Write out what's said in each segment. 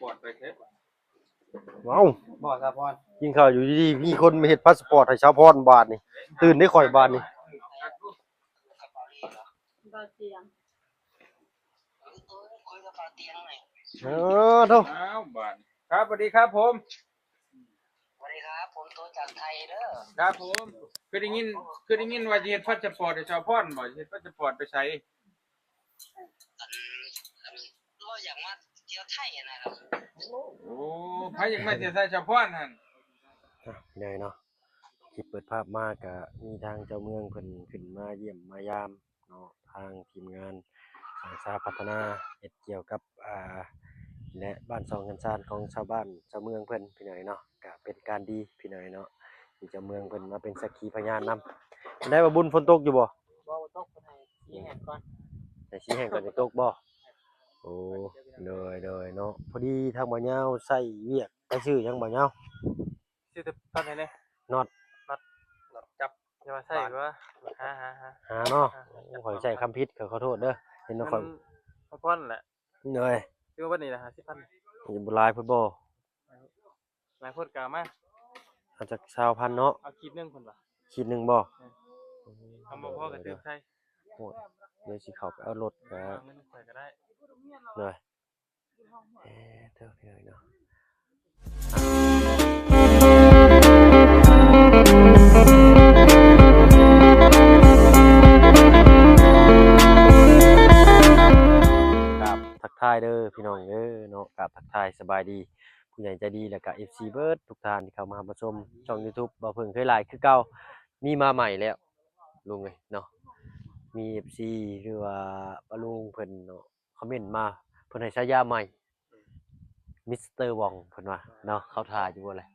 อร์ตไปเทปว้าวบ่สะพอนกินข้าวอยู่ดีๆมีคนมาเฮ็ดพาสปอร์ตให้ชาวพรบาทนี่ตื่นได้ข่อยบาทนี่เออเท่าอ้าวบาทครับสวัสดีครับผมสวัสดีครับผมโทรจากไทยเด้อครับผมคือได้ยินว่าจะเฮ็ดพาสปอร์ตให้ชาวพรบ่เฮ็ดพาสปอร์ตไปใช้ก็อยากมาเที่ยวไทยนะครับโอ้ไผอยากมาเที่ยวไทยชาวพรหั่นได้เนาะที่เปิดภาพมาก็มีทางเจ้าเมืองเพิ่นขึ้นมาเยี่ยมมายามเนาะทางทีมงานสร้างสาพัฒนาเฮ็ดเกี่ยวกับและบ้านซองกันซ่านของชาวบ้านชาวเมืองเพิ่นพี่น้อยเนาะก็เป็นการดีพี่น้อยเนาะที่เจ้าเมืองเพิ่นมาเป็นสักขีพยานนำได้ว่าบุญฝนตกอยู่บ่ตกคนไหนชี้แหงก่อนแต่ชี้แห่งก่อนจะตกบ่โอ้เลยเนาะพอดีทางบ่ยาวใส่เวียกไปชื่อหยังบ่ยาวชื่อตอนไหนเนี่ยน็อตจับอย่ามาใส่ว่าหาเนาะข่อยใส่คำผิดขอโทษเด้อเห็นว่าข่อยพอนแหละเหนื่อยชื่อว่านี่นะ50,000อยู่บ่หลายพุ่นบ่หลายคนกล่าวมาอาจจะ20,000เนาะเอาคิดนึงพุ่นบ่ขีดนึงบ่ทำบ่พอก็ตื่นใส่โอ้ยเดี๋ยวสิเข้าไปเอารถก็เงินใส่ก็ได้เหนื่อยเท่าพี่น้อยเนาะทักทายเด้อพี่น้องเด้อเนาะกับทักทายสบายดีผู้ใหญ่ใจดีแล้วก็ FC เบิร์ดทุกท่านที่เข้ามารับชมช่อง YouTube บ่เพิ่งเคยหลายคือเก่ามีมาใหม่แล้วลุงเอ้ยเนาะมี FC หรือว่าป้าลุงเพิ่นเนาะคอมเมนต์มาเพิ่นให้ฉายาใหม่มิสเตอร์วองเพิ่นว่าเนาะเขาท่าอยู่บ่แหละ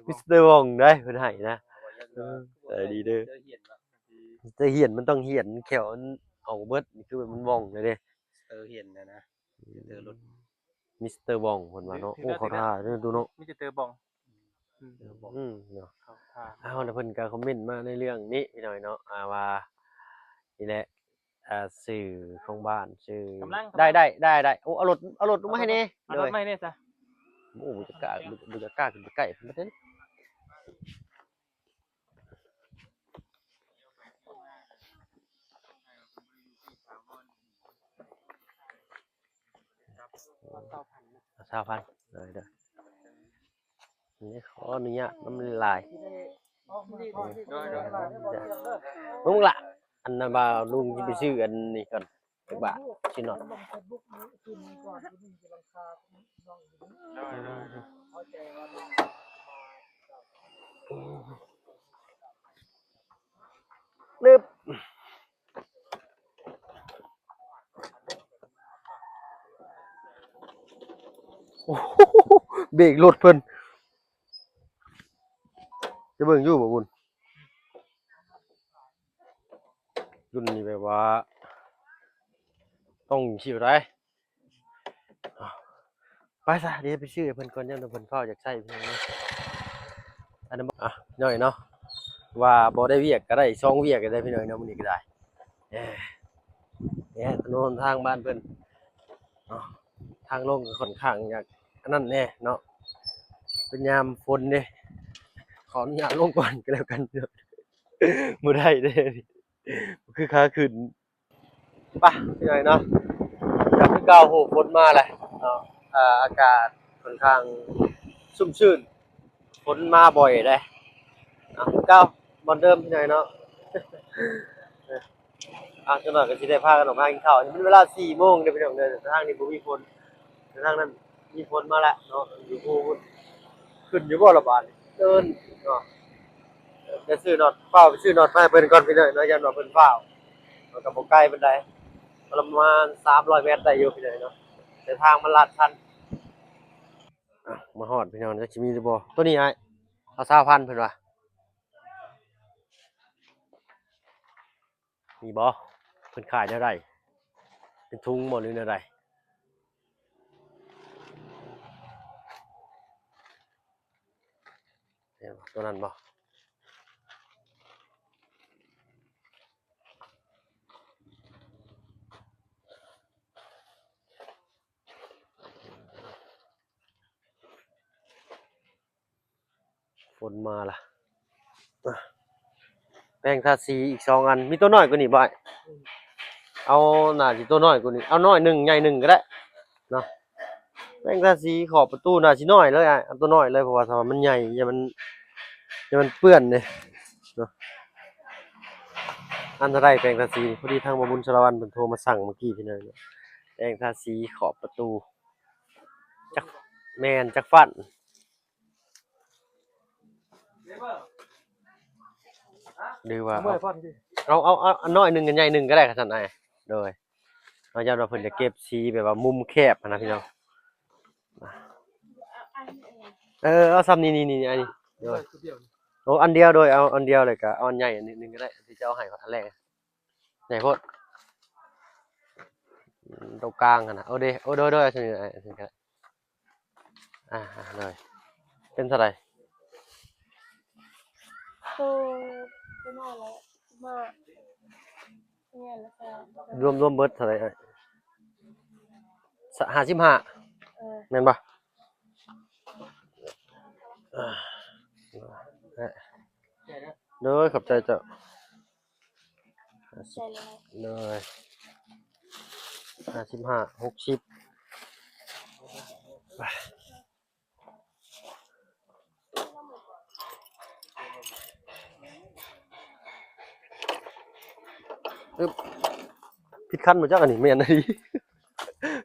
มิสเตอร์วองได้เพิ่นให้นะดีเด้อมิสเตอร์เหียนมันต้องเหียนแขวออกเบิดนี่คือมันว่องเลยเด้เห็นนะรถมิสเตอร์บองเพิ่นว่าเนาะโอ้เขาท่าเด้อดูเนาะมิสเตอร์บองเนาะเขาท่าแล้วเพิ่นก็คอมเมนต์มาในเรื่องนี้พี่น้อยเนาะว่านี่แหละสื่อของบ้านสื่อได้โอ้เอารถลงมาให้แน่เอารถมาให้แน่จ้ะโอ้บ่จะกล้าขึ้นไปใกล้เพิ่นบ่ได้20,000เลยเด้อนี่ขออนุญาตน้ำลายมึงละอันนั้นบ่าลุงสิไปซื้ออันนี้ก่อนจักบาทสิเนาะนึบเบรกรถเพิ่นจะเบิ่งอยู่บ่บุญรุ่นนี้แบบว่าต้องสิวได้ไปซะเดี๋ยวไปซื้อเพิ่นก่อนยังเพิ่นเฝ้าอยากใช้เพิ่นอันนั้นน้อยเนาะว่าบ่ได้เวียกก็ได้2เวียกก็ได้พี่น้อยเนาะมื้อนี้ก็ได้ถนนทางบ้านเพิ่นเนาะทางลงก็ค่อนข้างอยากอันนั้นแน่เนาะเป็นยามฝนเด้ขออนุญาตลงก่อนก็แล้วกันเนาะบ่ได้เด้คือขาขึ้นไปพี่น้อยเนาะกลับคือเก่าโหฝนมาแหละเนาะอากาศค่อนข้างชุ่มชื่นฝนมาบ่อยเลยคือเก่าเหมือนเดิมพี่น้อยเนาะจังหน่อยก็สิได้พากันออกมากินข้าวมันเวลา 4:00 นเด้อพี่น้องเด้อทางนี้บ่มีฝนทางนั้นมีฝนมาแล้วเนาะอยู่ภูขึ้นอยู่บ่ละบาดนี่เดินเนาะจะซื้อน็อตเฝ้าไปซื้อน็อตมาให้เพิ่นก่อนพี่น้อยเนาะยันว่าเพิ่นฟ้าวมันก็บ่ไกลปานใดประมาณ300 เมตรได้อยู่พี่น้อยเนาะแต่ทางมันลาดชันมาฮอดพี่น้องจักสิมีหรือบ่ตัวนี้อ้ายเอา 20,000 เพิ่นว่ามีบ่เพิ่นขายแนวใดเป็นถุงบ่หรือแนวใดตัวนั้นบ่ นมาล่ะอ่ะแป้งทาสีอีก2อันมีตัวน้อยกว่านี้บ่อ้ายเอาน่าสิตัวน้อยกว่านี้เอาน้อยหนึ่งใหญ่หนึ่งก็ได้เนาะแป้งทาสีขอบประตูน่าสิน้อยเลยอ้ายเอาตัวน้อยเลยเพราะว่าถ้าว่ามันใหญ่อย่ามันเปื้อนเด้เนาะอันเท่าไรแป้งทาสีพอดีทางบ่บุญชลวันเพิ่นโทรมาสั่งเมื่อกี้พี่น้องเนาะแป้งทาสีขอบประตูจักแม่นจักฟันหรือว่าเอาอันน้อยหนึ่งกันใหญ่หนึ่งก็ได้ครับท่านนายโดยเราจะเราเพิ่นจะเก็บสีแบบว่ามุมแคบนะพี่น้องเอาซ้ำนี่อันนี้โดยโอ้อันเดียวโดยเอาอันเดียวเลยก็เอาอันใหญ่อันนึงก็ได้ที่จะเอาให้อันแรกใหญ่โพดตรงกลางนะเอาโดยอันนี้ก็เลยเป็นเท่าไหร่ไม่มาแล้วมาเนี่ยแล้วก็รวมเบิดเท่าไหร่55แม่นบ่เด้อขอบใจเจ้าใจเลยเลย55 60ไปผิดขั้นมาจักอันนี้แม่นอันนี้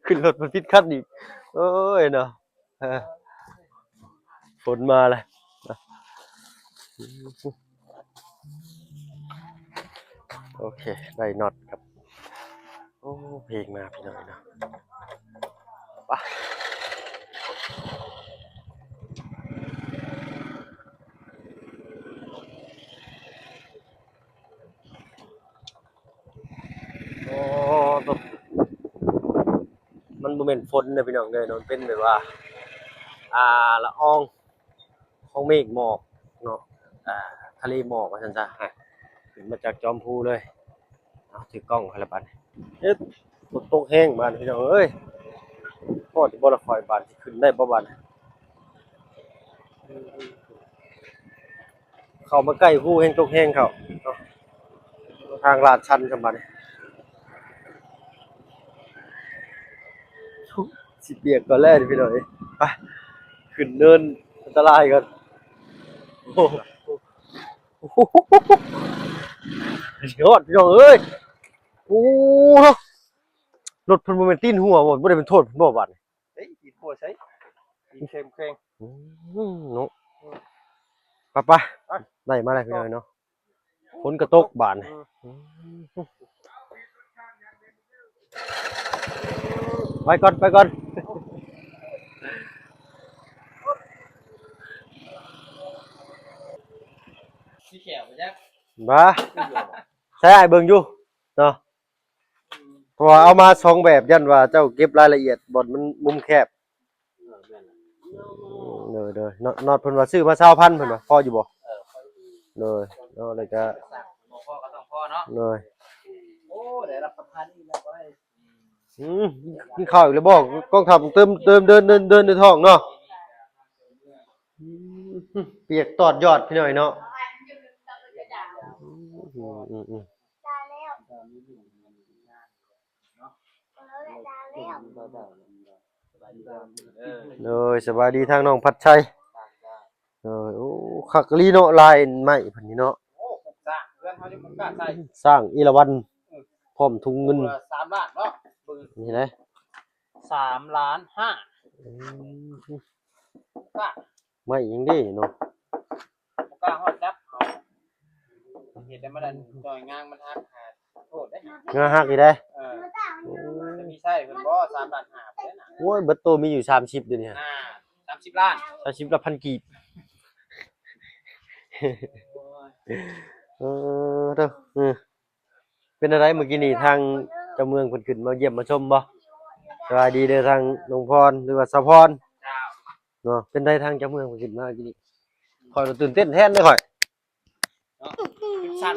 ขึ้นรถมันผิดขั้นอีกโอ้ยเนาะฝนมาเลยโอเคได้น็อตครับโอ้เพลงมาพี่น้อยเนาะไปโอ้ตกมันบ่แม่นฝนเด้อพี่น้องเด้อมันเป็นแบบว่าละอองของเมฆหมอกเนาะทะเลหมอกว่าซั่นซะขึ้นมาจากจอมพูเลยเอาถือกล้องให้ละบัดเอ๊ะฝนตกแห้งบาดพี่น้องเอ้ยพอสิบ่ละคอยบาดสิขึ้นได้บ่บาดเข้ามาใกล้ฮู้แห้งตกแห้งเข้าเนาะทางลาดชันจังบัดนี้สิเปียกก่อนแลพี่น้องเอ้ยไปขึ้นเนินอันตรายก่อนโอ้โหยอดพี่น้องเอ้ยโอ้รถเพิ่นบ่แม่นตีนหัวบ่ได้เป็นโทษเพิ่นบ่บาดนี้เฮ้ยอีหัวใช้อีเค็มเนาะไปได้มาแล้วพี่น้องเนาะฝนก็ตกบาดนี้ไปก่อนที่แขวไปจักมาใช้อ้ายเบิ่งอยู่เนาะเพราะว่าเอามา2แบบยันว่าเจ้าเก็บรายละเอียดบ่มันมุมแคบเด้อน็อตเพิ่นว่าซื้อมา20,000เพิ่นว่าพออยู่บ่เด้อแล้วก็บ่พอก็ต้องพอเนาะเด้อโอ้ได้รับประทานนี่แล้วก็ได้กินข้าวอีกแล้วบ่กองทัพเติมเดินในท้องเนาะเปียกตอดยอดพี่น้อยเนาะสบายดีทางน้องพัดชัยโอ้คักลีเนาะลายใหม่เพิ่นนี่เนาะโอ้สร้างเพื่อนเฮายังบ่กล้าใส่สร้างอีละวันพร้อมถุงเงิน3ล้านเนาะนี่นะ3.5 ล้านไม่ยังดีเนาะบ่กล้าฮอดจับเฮ็ดได้มาดันจ่อยงางมันหักโทษเด้งาหักอีได้จะมีใช้เพิ่นบ่3.5 ล้านเด้น่ะโอ้ยเบิดโตมีอยู่30เดี๋ยวนี้30 ล้าน30ละพันกีบเด้อเป็นอะไรเมื่อกี้นี่ทางเจ้าเมืองเพิ่นขึ้นมาเยี่ยมมาชมบ่สวัสดีเด้อทางน้องพรหรือว่าสะพรเนาะเป็นได้ทางเจ้าเมืองเพิ่นขึ้นมากินนี่ข่อยตื่นเต้นแทนเด้อข่อยเนาะสั่น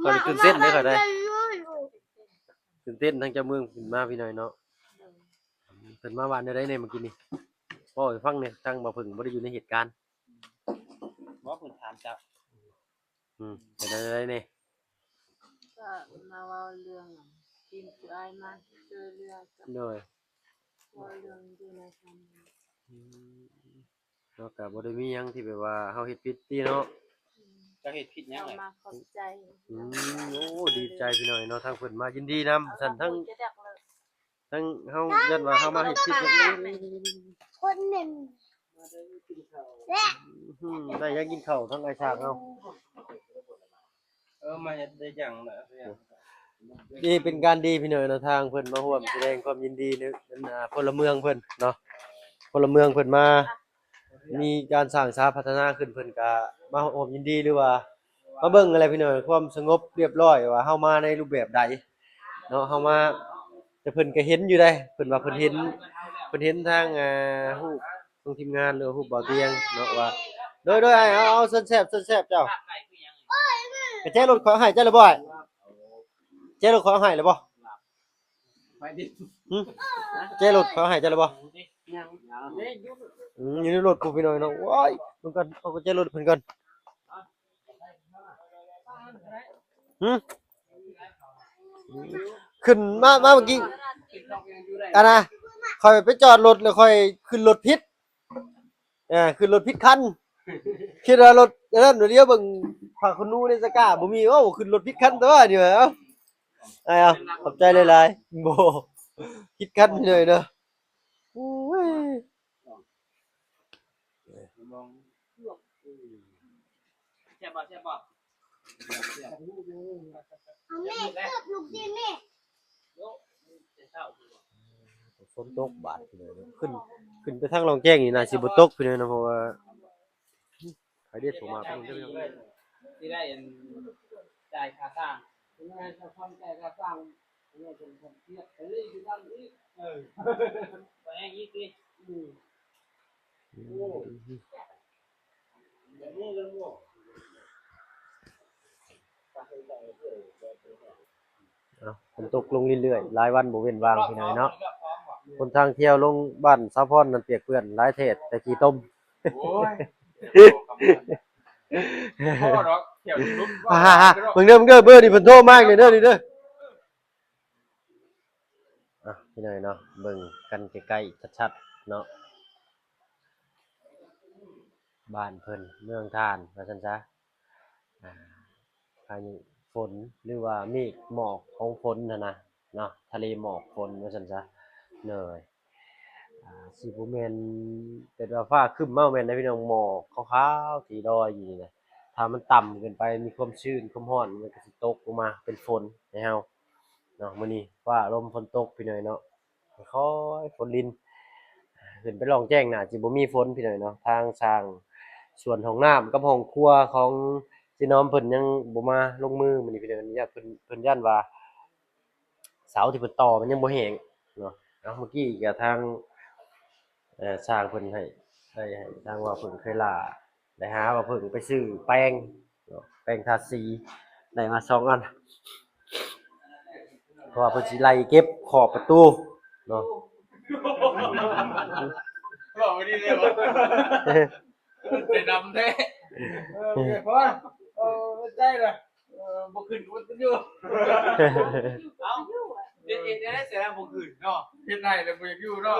ข่อยตื่นเต้นเด้อข่อยได้ตื่นเต้นทางเจ้าเมืองขึ้นมาพี่น้อยเนาะเพิ่นมาบ้านได้เมื่อกี้นี่บ่ให้ฟังเนี่ยทางบ่เพิ่งบ่ได้อยู่ในเหตุการณ์ จับ เป็นอะไรนี่ ก็มาเว่าเรื่องทีมสุดท้ายมาช่วยเรื่องกับ โดย เว่าเรื่องอยู่ในค เนาะก็บ่ได้มีหยังที่แบบว่าเฮาเฮ็ดผิดติเนาะ ำ จะเฮ็ดผิดหยัง เอา ไง มาขอบใจ โอ้ดีใจพี่น้อยเนาะทางเพิ่นมายินดีนํสั่นทั้ง จะดักเลย ทั้งเฮายันว่าเฮามาเฮ็ดผิดหยัง คนหนึ่งและ ได้ยังกินข้าวทั้งไอ้ฉากเฮา มาได้จังน่ะ นี่เป็นการดีพี่น้อยเนาะทางเพิ่นมาร่วมแสดงความยินดีในพลเมืองเพิ่นเนาะพลเมืองเพิ่นมามีการสร้างสาพัฒนาขึ้นเพิ่นก็มาร่วมยินดีหรือว่ามาเบิ่งอะไรพี่น้อยความสงบเรียบร้อยว่าเฮามาในรูปแบบใดเนาะเฮามาแต่เพิ่นก็เห็นอยู่ได้เพิ่นว่าเพิ่นเห็นทางฮู้ทางทีมงานหรือฮู้บ่าวเตียงเนาะว่าโดยเอาเส้นแซ่บเจ้าไปแจ้รถขอให้เจ้าละบ่อยแจ้รถขอให้แล้วบ่ ไปดิ แจ้รถขอให้เจ้าละบ่ ยัง อยู่ในรถกูพี่น้อยเนาะว้ายมันกันเอาแจ้รถเพิ่นก่อนขึ้นมาเมื่อกี้อันน่ะค่อยไปจอดรถแล้วค่อยขึ้นรถผิดขึ้นรถผิดคันคิดว่ารถนั่นเดี๋ยวเบิ่งฝากคนนู้นในสก้าบ่มีโอ้ขึ้นรถผิดคันตัวเดี๋ยวเอาขอบใจหลายๆบ่ผิดคันพี่น้อยเนาะโอ้ย ใช่บ่ใช่บ่ เอาแม่เกือบลูกดินแม่ ฝนตกบาดพี่น้อยเนาะขึ้นไปทางรองแจ้งนี่น่าสิบ่ตกพี่น้อยเนาะเพราะว่าใครได้โทรมาเพิ่นได้พี่น้อง ที่ได้จ่ายค่าสร้างงานจะความจ่ายค่าสร้างเนี่ยเป็นคนเครียดเฮ้ยคือทำอีกไปอย่างนี้สิแบบนี้เลยบ่ ฝนตกลงเรื่อยๆหลายวันบ่เว้นว่างพี่น้อยเนาะคนทางเที่ยวลงบ้านสะพอนนั่นเปียกเปื้อนหลายเทศแต่ขี้ต้ม โอ้ยพ่อดอกเที่ยวลุก มึงเด้อเบอร์นี่เพิ่นโทรมาอีกเลยเด้อนี่เด้อพี่น้อยเนาะเบิ่งกันใกล้ๆชัดๆเนาะบ้านเพิ่นเมืองทานว่าซั่นซะพายุฝนหรือว่าเมฆหมอกของฝนน่ะนะเนาะทะเลหมอกฝนว่าซั่นซะเด้อสิบ่แม่นเป็นว่าฟ้าครึ้มมาแม่นนะพี่น้องหมอกขาวๆที่ลอยอยู่นี่นะถ้ามันต่ำเกินไปมีความชื้นความร้อนมันก็สิตกลงมาเป็นฝนให้เฮาเนาะมื้อนี้ฟ้าลมฝนตกพี่น้อยเนาะค่อยๆฝนลินขึ้นไปลองแจ้งน่ะสิบ่มีฝนพี่น้อยเนาะทางสร้างส่วนห้องน้ำกับห้องครัวของพี่น้องเพิ่นยังบ่มาลงมือมื้อนี้พี่น้อยญาติเพิ่นย้านว่าเสาที่เพิ่นต่อมันยังบ่แห้งเนาะเมื่อกี้ก็ทางสร้างเพิ่นให้ทางว่าเพิ่นเคยล่าได้หาว่าเพิ่นไปซื้อแป้งเนาะแป้งทาสีได้มา2อันเพราะว่าเพิ่นสิไล่เก็บขอบประตูเนาะ บอกไม่ดีเลยว่ะเป็นดำแท้พ่อได้เลยบ่ขึ้นก็อยู่เอ้าเด็ดได้เสียแล้วบ่ขึ้นเนาะเฮ็ดได้แล้วบ่อยากอยู่เนาะ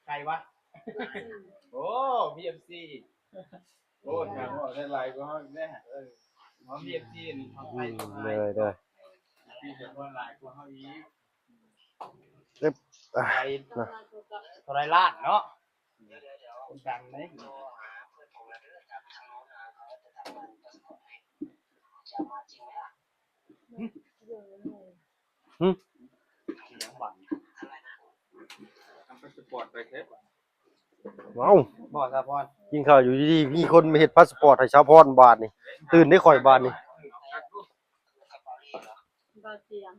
ใครวะโอ้ BMC โอ้ทางว่าได้หลายกว่าเฮาแน่หมอ BMC นี่ทางไทยทางไทย เด้อ ที่จะว่าหลายกว่าเฮาอีก เด้อ ไปเท่าไรล้านเนาะคนดังไหม บัตรทำพาสปอร์ตไปเทป ว้าว บ่สะพอน กินข้าวอยู่ดีๆมีคนมาเฮ็ดพาสปอร์ตให้ชาวพรบาทนี่ตื่นได้ข่อยบาทนี่ บ่เตียง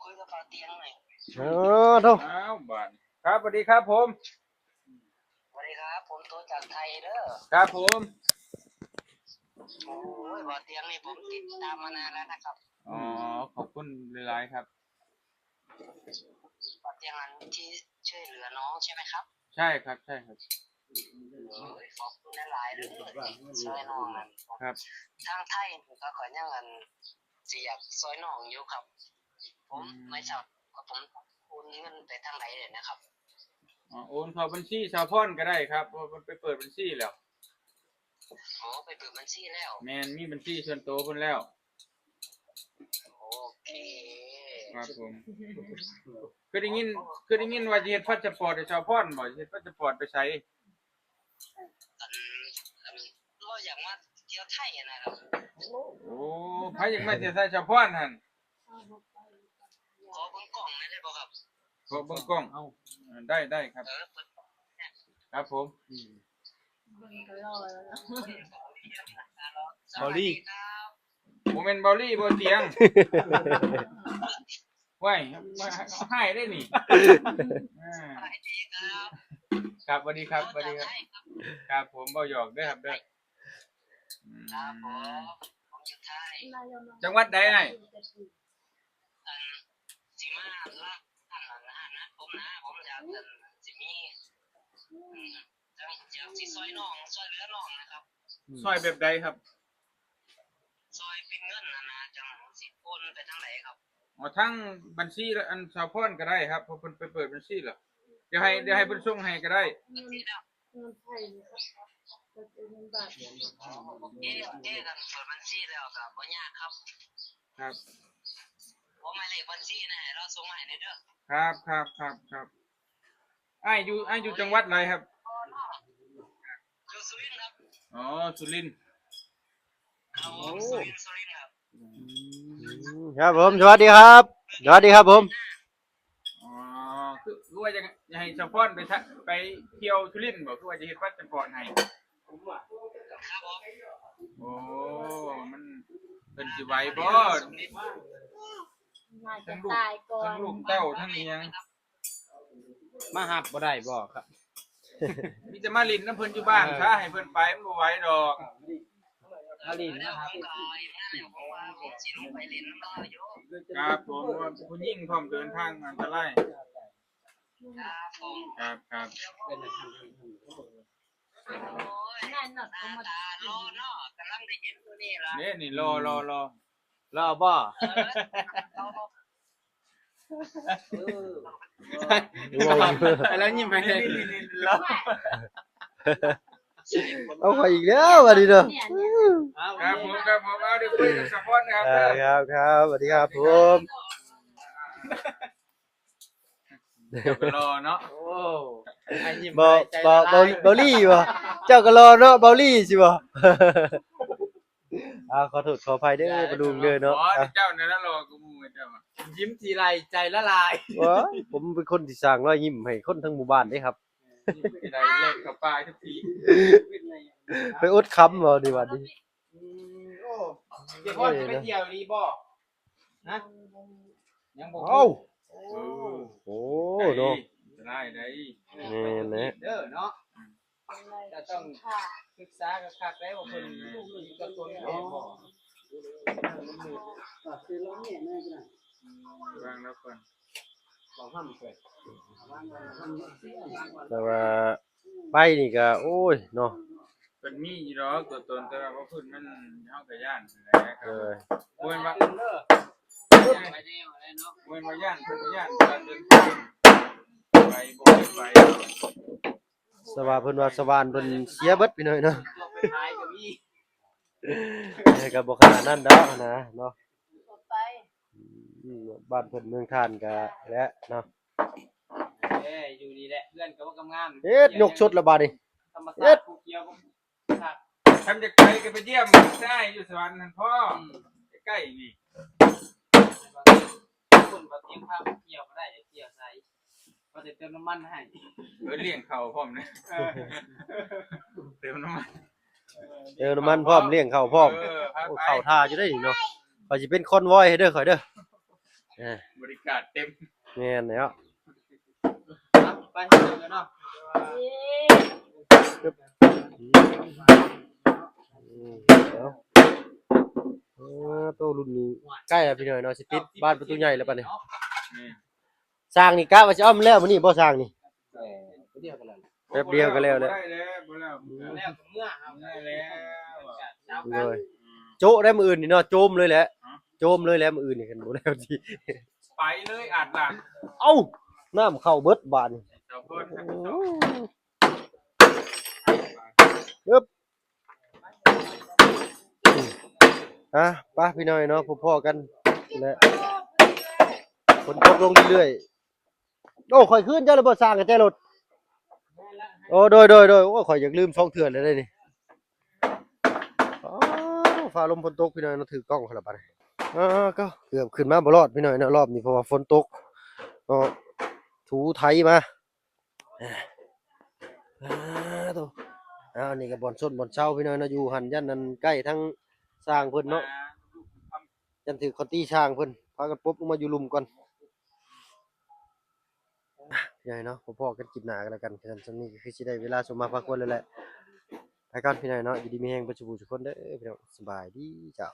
คุยกับเตียงหน่อย โธ่ อ้าวบาทครับสวัสดีครับผม สวัสดีครับผมโตจากไทยเด้อ ครับผม โอ้ยบ่เตียงนี่ผมติดตามมานานแล้วนะครับ อ๋อขอบคุณหลายๆครับ บัตรงานที่ช่วยเหลือน้องใช่ไหมครับ ใช่ครับใช่ครับ ขอบคุณหลายๆเลยช่วยน้องนะครับ ทางไทยผมก็ขอยังเงินสิอยากซอยน้องอยู่ครับ ผมไม่ทราบว่าผมโอนเงินไปทางไหนเลยนะครับ โอนเข้าบัญชีชาวพรก็ได้ครับเพราะมันไปเปิดบัญชีแล้ว อ๋อไปเปิดบัญชีแล้ว แมนมีบัญชีส่วนตัวคนแล้ว โอเค ครับผมคือได้ยินว่าจะเฮ็ดพาสปอร์ตให้ชาวพรบ่สิเฮ็ดพาสปอร์ตไปใช้ เราอยากมาเที่ยวไทยนะครับ โอ้ไผอยากมาเที่ยวไทยชาวพรหั่น ขอเบิ่งกล่องได้บ่ครับ ขอเบิ่งกล้องได้ครับ เปิด ครับผม เบิ่งก็รอแล้วนะ บอลี่ บ่แม่นเบาลี่บ่เตียงไว้เอาให้ได้นี่ครับสวัสดีครับสวัสดีครับครับผมเบาหยอกเด้อครับเด้อ ครับผมอยู่ไทย จังหวัดใดไอ้ สิมาละนะผมอยากสิมีจังอยากสิซอยน้องซอยเหลือน้องนะครับ ซอยแบบใดครับ ซอยเป็นเงินนะจังสิโอนไปทางไหนครับ ทั้งบัญชีและอันชาวพรก็ได้ครับเพราะเพิ่นไปเปิดบัญชีแล้วเดี๋ยวให้เพิ่นส่งให้ก็ได้ เงินไทยนะครับจะเป็นเงินบาท เอ๊กันเปิดบัญชีแล้วก็บ่ยากครับ ครับ ผมหมายเลขบัญชีนะเราส่งมาให้เด้อ ครับอ้ายอยู่จังหวัดอะไรครับ อยู่สุรินทร์ครับ อ๋อสุรินทร์ ครับผมสุรินทร์ครับ ครับผมสวัสดีครับสวัสดีครับผม อ๋อคือว่าจะให้ชาวพรไปเที่ยวสุรินทร์บ่คือว่าจะเฮ็ดพาสปอร์ตให้ ครับผม โอ้มันเป็นสิไหวบ่ น่าจะตายก่อน ทั้งลูกเต้าทั้งอีหยัง มาหับบ่ได้บ่ครับ มีแต่มาลินน้ำเพิ่นอยู่บ้านซะให้เพิ่นไปมันบ่ไหวดอก มาลิน แล้ว นะค ผ รับ มก็อย่างนั้นเนี่ยผมว่าผมสิลงไปเล่นน้ำเราอยู่ ครับผมว่าผู้หญิงพร้อมเดินทางอันตราย ครับผม ครับ โอ้ย นั่นน่ะ ตา ก็มา ตารอเนาะกำลังได้เห็นตัวนี้ล่ะ นี่รอ รอบ่ แล้วยิ้มไปเลย เอาไปอีกแล้วสวัสดีเด้อ ครับผมเอาเดี๋ยวคุยกับสะพอนนะครับ ครับสวัสดีครับผม เดี๋ยวไปรอเนาะ โอ้ไอ้ยิ้ม บ่ ใจ บ่ ละ บ่ ลาย บ่ลี่บ่เจ้าก็รอเนาะบ่ลี่สิบ่ขอโทษขออภัยเด้อบ่ลุงเด้อเนาะ อ๋อเจ้าเนี่ยแล้วรอกูมูเจ้า ยิ้มทีไรใจละลาย ว้าผมเป็นคนที่สร้างรอยยิ้มให้คนทั้งหมู่บ้านเด้ครับ ที่ใดเล่นกับปลาทุกที ไปอดคำบ่ดีว่าดิ โอ้เดี๋ยวพ่อจะไปเที่ยวดีบ่ฮะยังบ่ เอ้า โอ้ โอ้เนาะ ได้ แม่นแหละ เด้อเนาะ จะ จะต้องศึกษากับคักแล้วว่าเพิ่นมีตัวตนแม่บ่ วางแล้วก่อน แต่ว่าไปนี่ก็โอ้ยเนาะ เป็นมีอยู่ดอกตัวตนแต่ว่าบ่ขึ้นมันเฮาก็ย่านแหละ เออ โอ้ยว่า เด้อ ไปเร็วเลยเนาะ โอ้ยว่าย่านเพิ่นย่านการเดินทางไปบ่ไป สว่าเพิ่นว่าสว่านเพิ่นเสียเบิดไปหน่อยเนาะ ตัวไปท้ายก็มี ก็บ่ขนาดนั้นดอกนะเนาะ ไป บ้านเพิ่นเมืองท่านก็และเนาะ อยู่ดีแหละเพื่อนก็ว่ากำงาม เฮ็ดยกชุดละบาดนี่ ธรรมศาสตร์ภูเขียวก็คัก ทำจากไปก็ไปเยี่ยมได้อยู่สวรรค์นั่นพ่อใกล้ๆนี่ คนบ่เตรียมพาภูเขียวก็ได้อย่าเกี่ยวใส่ก็จะเติมน้ำมันให้ เลี้ยงเขาพร้อมนะเติมน้ำมัน น้ำมันพร้อมเลี้ยงข้าวพร้อม โอ้เข้าท่าอยู่ได้เนาะข่อยสิเป็นคอนวอยให้เด้อข่อยเด้อบ ริการเต็ม แม่นแล้ว ไปเจอกันเนาะ โตรุ่นนี้ใกล้แล้วพี่น้อยเนาะสิปิดบ้านประตูใหญ่แล้วปะเนี่ย นี่ สร้างนี่กะว่าจะอ้อมแล้วมื้อนี้บ่สร้างนี่ เดียวกันนั่น แป๊บเดียวก็แล้วแหละ ได้แล้วบ่แล้ว แล้วเมื่อครับ ได้แล้ว เลยโจะได้มื้ออื่นนี่เนาะโจมเลยแหละโจมเลยแหละมื้ออื่นนี่คันบ่แล้วสิ ไปเลยอาจหลัง เอ้าน้ำเข้าเบิดบาดนี่ เจ้าเพิ่นครับ โอ้ เจ้า ป้าพี่น้อยเนาะพ่อๆกันแหละฝนตกลงเรื่อยๆโอ้ข่อยขึ้นเจ้าเลยบ่สร้างกับใจรถโอ้โดยโอ้ข่อยอยากลืมช่องเถื่อนเลยได้นี่อ๋อฟ้าลมฝนตกพี่น้อยเนาะถือกล้องเขาละบัดนี้ก็เกือบขึ้นมาบ่รอดพี่น้อยเนาะรอบนี้เพราะว่าฝนตกเนาะถูไถมาตัวอันนี้ก็บ่อนส้นบ่อนเช้าพี่น้อยเนาะอยู่หันยันนั้นใกล้ทั้งสร้างเพิ่นเนาะ ยันถือคอนตี้ช่างเพิ่นพากันปุ๊บลงมาอยู่ลุมก่อนใหญ่เนาะพ่อๆกันกินหนากันแล้วกันฉะนั้นซั่นนี้ก็คือสิได้เวลาสมมาพาควรแล้วแหละไปก่อนพี่น้อยเนาะอยู่ดีมีแรงบ่จุบุทุกคนเด้อพี่น้องสบายดีจ้า